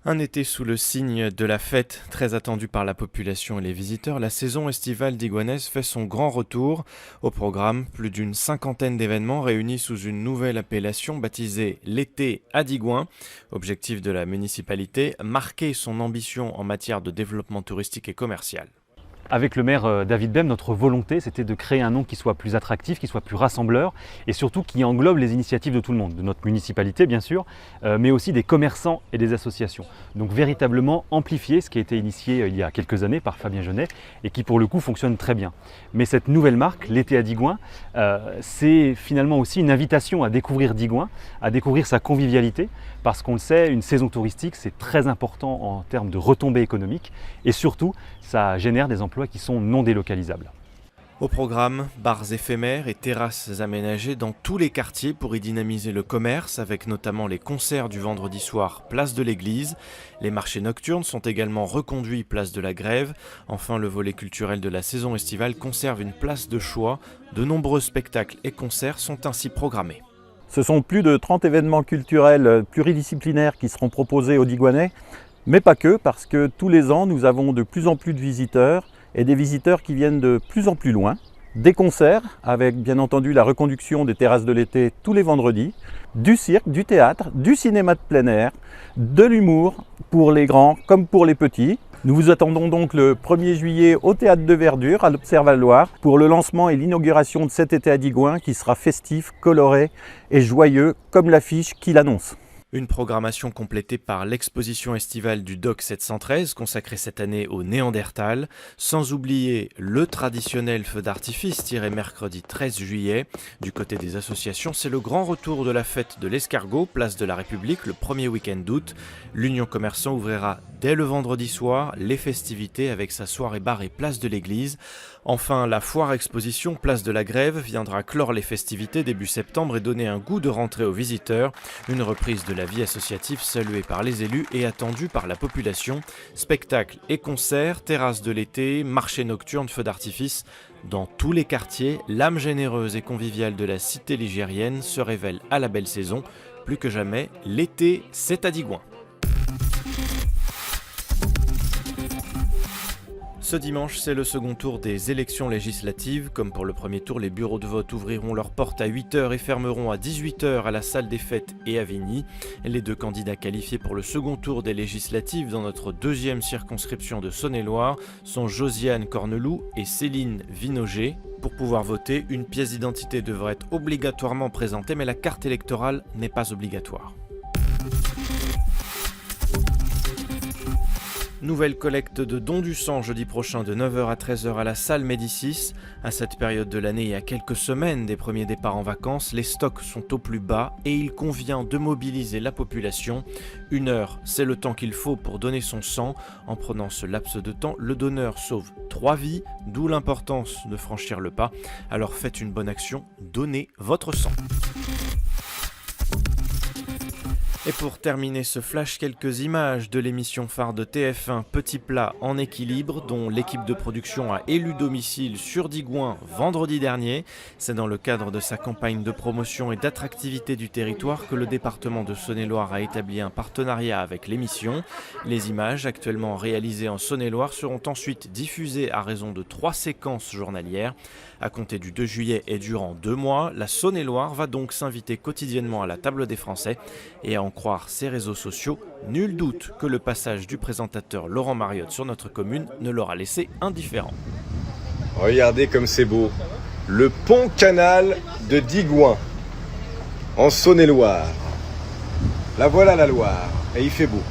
Un été sous le signe de la fête, très attendu par la population et les visiteurs, la saison estivale d'Iguanès fait son grand retour. Au programme, plus d'une cinquantaine d'événements réunis sous une nouvelle appellation baptisée l'été à Digoin. Objectif de la municipalité, marquer son ambition en matière de développement touristique et commercial. Avec le maire David Bem, notre volonté, c'était de créer un nom qui soit plus attractif, qui soit plus rassembleur et surtout qui englobe les initiatives de tout le monde, de notre municipalité bien sûr, mais aussi des commerçants et des associations. Donc véritablement amplifier ce qui a été initié il y a quelques années par Fabien Genet et qui pour le coup fonctionne très bien. Mais cette nouvelle marque, l'été à Digoin, c'est finalement aussi une invitation à découvrir Digoin, à découvrir sa convivialité, parce qu'on le sait, une saison touristique c'est très important en termes de retombées économiques et surtout ça génère des emplois qui sont non délocalisables. Au programme, bars éphémères et terrasses aménagées dans tous les quartiers pour y dynamiser le commerce, avec notamment les concerts du vendredi soir, place de l'église. Les marchés nocturnes sont également reconduits, place de la Grève. Enfin, le volet culturel de la saison estivale conserve une place de choix. De nombreux spectacles et concerts sont ainsi programmés. Ce sont plus de 30 événements culturels pluridisciplinaires qui seront proposés aux Digoinais, mais pas que, parce que tous les ans, nous avons de plus en plus de visiteurs et des visiteurs qui viennent de plus en plus loin. Des concerts, avec bien entendu la reconduction des terrasses de l'été tous les vendredis, du cirque, du théâtre, du cinéma de plein air, de l'humour pour les grands comme pour les petits. Nous vous attendons donc le 1er juillet au Théâtre de Verdure à l'Observatoire pour le lancement et l'inauguration de cet été à Digoin qui sera festif, coloré et joyeux comme l'affiche qui l'annonce. Une programmation complétée par l'exposition estivale du DOC 713 consacrée cette année au Néandertal, sans oublier le traditionnel feu d'artifice tiré mercredi 13 juillet. Du côté des associations, c'est le grand retour de la fête de l'escargot, place de la République, le premier week-end d'août. L'Union Commerçant ouvrira dès le vendredi soir les festivités avec sa soirée bar et place de l'église. Enfin, la foire exposition place de la Grève viendra clore les festivités début septembre et donner un goût de rentrée aux visiteurs. Une reprise de la vie associative saluée par les élus et attendue par la population. Spectacles et concerts, terrasses de l'été, marchés nocturnes, feux d'artifice. Dans tous les quartiers, l'âme généreuse et conviviale de la cité ligérienne se révèle à la belle saison. Plus que jamais, l'été, c'est à Digoin. Ce dimanche, c'est le second tour des élections législatives. Comme pour le premier tour, les bureaux de vote ouvriront leurs portes à 8h et fermeront à 18h à la salle des fêtes et à Vigny. Les deux candidats qualifiés pour le second tour des législatives dans notre deuxième circonscription de Saône-et-Loire sont Josiane Corneloup et Céline Vinoget. Pour pouvoir voter, une pièce d'identité devrait être obligatoirement présentée, mais la carte électorale n'est pas obligatoire. Nouvelle collecte de dons du sang jeudi prochain de 9h à 13h à la salle Médicis. À cette période de l'année et à quelques semaines des premiers départs en vacances, les stocks sont au plus bas et il convient de mobiliser la population. 1 heure, c'est le temps qu'il faut pour donner son sang. En prenant ce laps de temps, le donneur sauve 3 vies, d'où l'importance de franchir le pas. Alors faites une bonne action, donnez votre sang. Et pour terminer ce flash, quelques images de l'émission phare de TF1 Petit Plat en équilibre, dont l'équipe de production a élu domicile sur Digoin vendredi dernier. C'est dans le cadre de sa campagne de promotion et d'attractivité du territoire que le département de Saône-et-Loire a établi un partenariat avec l'émission. Les images, actuellement réalisées en Saône-et-Loire, seront ensuite diffusées à raison de 3 séquences journalières. À compter du 2 juillet et durant 2 mois, la Saône-et-Loire va donc s'inviter quotidiennement à la table des Français et à en croire ses réseaux sociaux, nul doute que le passage du présentateur Laurent Mariotte sur notre commune ne l'aura laissé indifférent. Regardez comme c'est beau, le pont canal de Digoin, en Saône-et-Loire. La voilà la Loire, et il fait beau.